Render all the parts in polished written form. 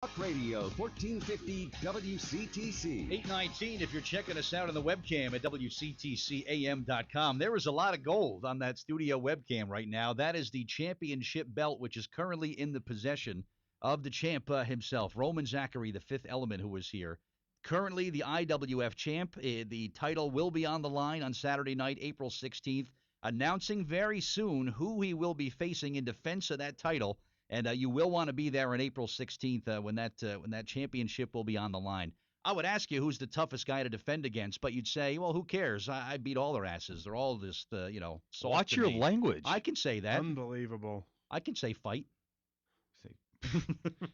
Talk Radio 1450 WCTC. 819 if you're checking us out on the webcam at WCTCAM.com. There is a lot of gold on that studio webcam right now. That is the championship belt, which is currently in the possession of the champ himself, Roman Zachary, the fifth element, who is here. Currently the IWF champ. The title will be on the line on Saturday night, April 16th, announcing very soon who he will be facing in defense of that title. And you will want to be there on April 16th when that championship will be on the line. I would ask you who's the toughest guy to defend against, but you'd say, well, who cares? I beat all their asses. They're all just, soft. Watch your language. I can say that. Unbelievable. I can say fight.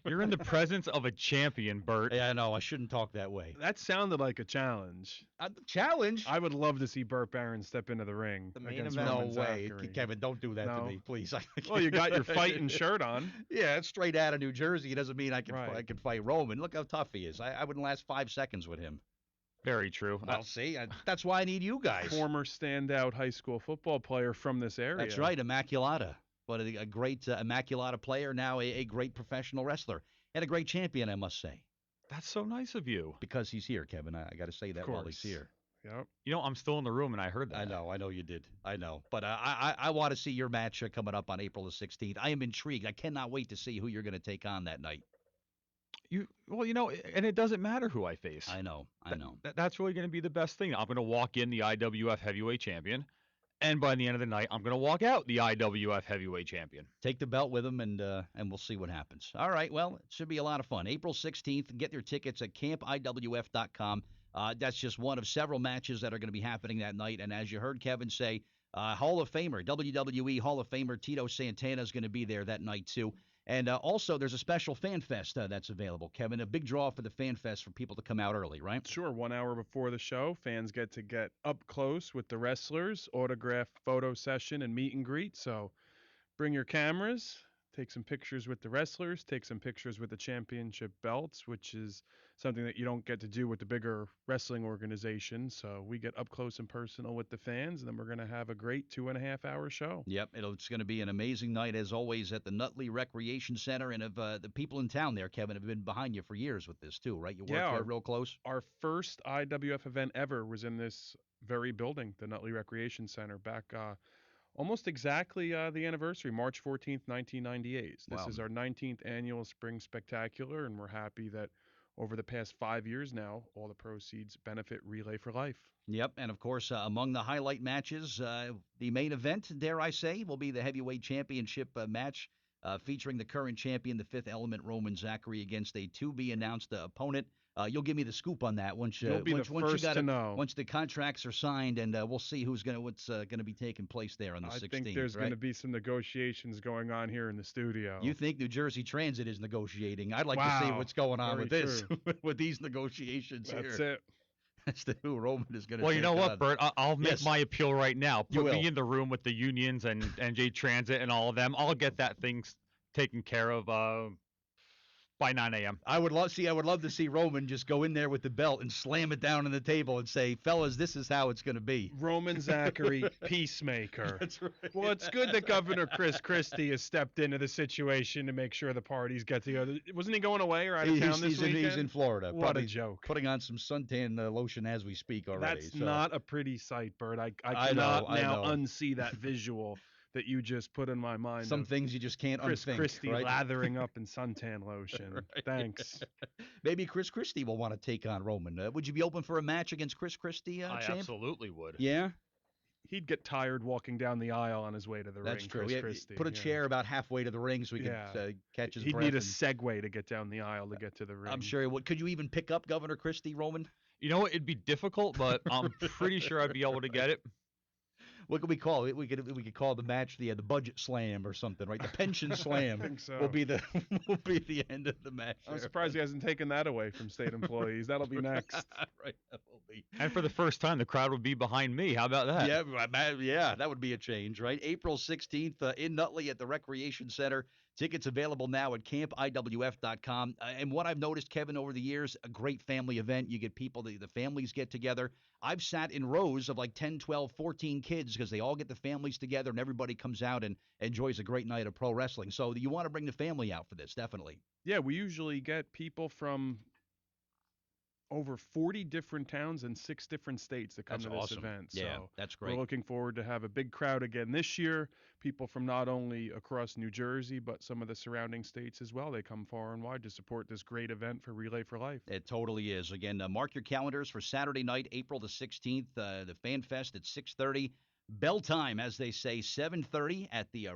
You're in the presence of a champion, Bert. Yeah, I know. I shouldn't talk that way. That sounded like a challenge. Challenge? I would love to see Burt Barron step into the ring. The main against event? Roman No way. Zachary. Kevin, don't do that to me, please. Well, you got your fighting shirt on. Yeah, it's straight out of New Jersey. It doesn't mean I can fight Roman. Look how tough he is. I wouldn't last 5 seconds with him. Very true. Well, see, that's why I need you guys. Former standout high school football player from this area. That's right, Immaculata. But a great Immaculata player, now a great professional wrestler. And a great champion, I must say. That's so nice of you. Because he's here, Kevin. I got to say that while he's here. Yep. You know, I'm still in the room, and I heard that. I know you did. I know. But I want to see your match coming up on April the 16th. I am intrigued. I cannot wait to see who you're going to take on that night. And it doesn't matter who I face. I know. That's really going to be the best thing. I'm going to walk in the IWF heavyweight champion, and by the end of the night, I'm going to walk out the IWF heavyweight champion. Take the belt with him, and we'll see what happens. All right, well, it should be a lot of fun. April 16th, get your tickets at campiwf.com. That's just one of several matches that are going to be happening that night. And as you heard Kevin say, Hall of Famer, WWE Hall of Famer Tito Santana is going to be there that night, too. And also, there's a special fan fest that's available, Kevin. A big draw for the fan fest for people to come out early, right? Sure. 1 hour before the show, fans get to get up close with the wrestlers, autograph photo session, and meet and greet. So bring your cameras, take some pictures with the wrestlers, take some pictures with the championship belts, which is something that you don't get to do with the bigger wrestling organizations. So we get up close and personal with the fans, and then we're going to have a great 2.5-hour show. Yep, it's going to be an amazing night, as always, at the Nutley Recreation Center. And the people in town there, Kevin, have been behind you for years with this, too, right? You work there real close? Our first IWF event ever was in this very building, the Nutley Recreation Center, back almost exactly the anniversary, March 14th, 1998. This is our 19th annual Spring Spectacular, and we're happy that over the past 5 years now, all the proceeds benefit Relay for Life. Yep, and of course, among the highlight matches, the main event, dare I say, will be the heavyweight championship match featuring the current champion, the fifth element, Roman Zachary, against a to-be-announced opponent. You'll give me the scoop on that once You'll be the first to know. Once the contracts are signed, and we'll see what's going to be taking place there on the 16th. I think there's going to be some negotiations going on here in the studio. You think New Jersey Transit is negotiating? I'd like to see what's going on with this, with these negotiations. That's here. it. That's who Roman is going to. Well, you know what, Bert? I'll make my appeal right now. Put me in the room with the unions and NJ Transit and all of them. I'll get that thing taken care of by 9 a.m. I would love to see Roman just go in there with the belt and slam it down on the table and say, fellas, this is how it's going to be. Roman Zachary, peacemaker. That's right. Well, it's good that Governor Chris Christie has stepped into the situation to make sure the parties get together. Wasn't he going away or out of town this weekend? He's in Florida. What a joke. Putting on some suntan lotion as we speak already. That's not a pretty sight, Bert. I cannot now unsee that visual that you just put in my mind. Some things you just can't Chris unthink. Christie right? lathering up in suntan lotion. Right. Thanks. Maybe Chris Christie will want to take on Roman. Would you be open for a match against Chris Christie, I champ? Absolutely would. Yeah? He'd get tired walking down the aisle on his way to the ring. That's true. Chris Christie. Put a chair about halfway to the ring so he could catch his breath. He'd need a segue to get down the aisle to get to the ring. I'm sure he would. Could you even pick up Governor Christie, Roman? You know what? It'd be difficult, but I'm pretty sure I'd be able to get it. What could we call it? We could call the match the budget slam or something, right? The pension slam I think so. will be the end of the match. I'm surprised he hasn't taken that away from state employees. That'll be next. Right, that will be. And for the first time, the crowd would be behind me. How about that? Yeah, that would be a change, right? April 16th in Nutley at the Recreation Center. Tickets available now at campiwf.com. And what I've noticed, Kevin, over the years, a great family event. You get people, the families get together. I've sat in rows of like 10, 12, 14 kids because they all get the families together and everybody comes out and enjoys a great night of pro wrestling. So you want to bring the family out for this, definitely. Yeah, we usually get people from over 40 different towns and 6 different states that come to this awesome. event. Yeah, so that's great. We're looking forward to have a big crowd again this year. People from not only across New Jersey, but some of the surrounding states as well. They come far and wide to support this great event for Relay for Life. It totally is. Again, mark your calendars for Saturday night, April the 16th, the Fan Fest at 6:30. Bell time, as they say, 7:30 at the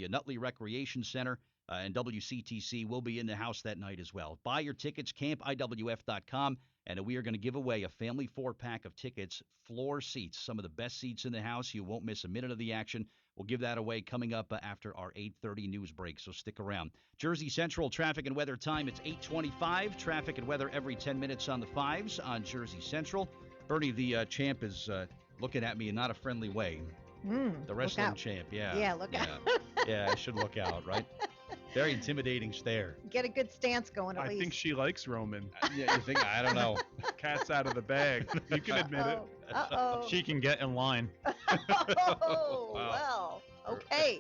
Nutley Recreation Center. And WCTC will be in the house that night as well. Buy your tickets, campiwf.com. And we are going to give away a family 4-pack of tickets, floor seats, some of the best seats in the house. You won't miss a minute of the action. We'll give that away coming up after our 8:30 news break, so stick around. Jersey Central traffic and weather time, it's 8:25. Traffic and weather every 10 minutes on the 5s on Jersey Central. Bernie, the champ, is looking at me in not a friendly way. The wrestling champ, yeah. Yeah, look out. Yeah, I should look out, right? Very intimidating stare. Get a good stance going at least. I think she likes Roman. Yeah, you think? I don't know. Cat's out of the bag. You can admit it. Uh-oh. She can get in line. Oh, well, okay.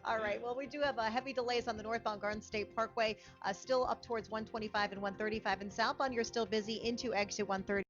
All right. Well, we do have heavy delays on the northbound Garden State Parkway, still up towards 125 and 135. And southbound, you're still busy into exit 130.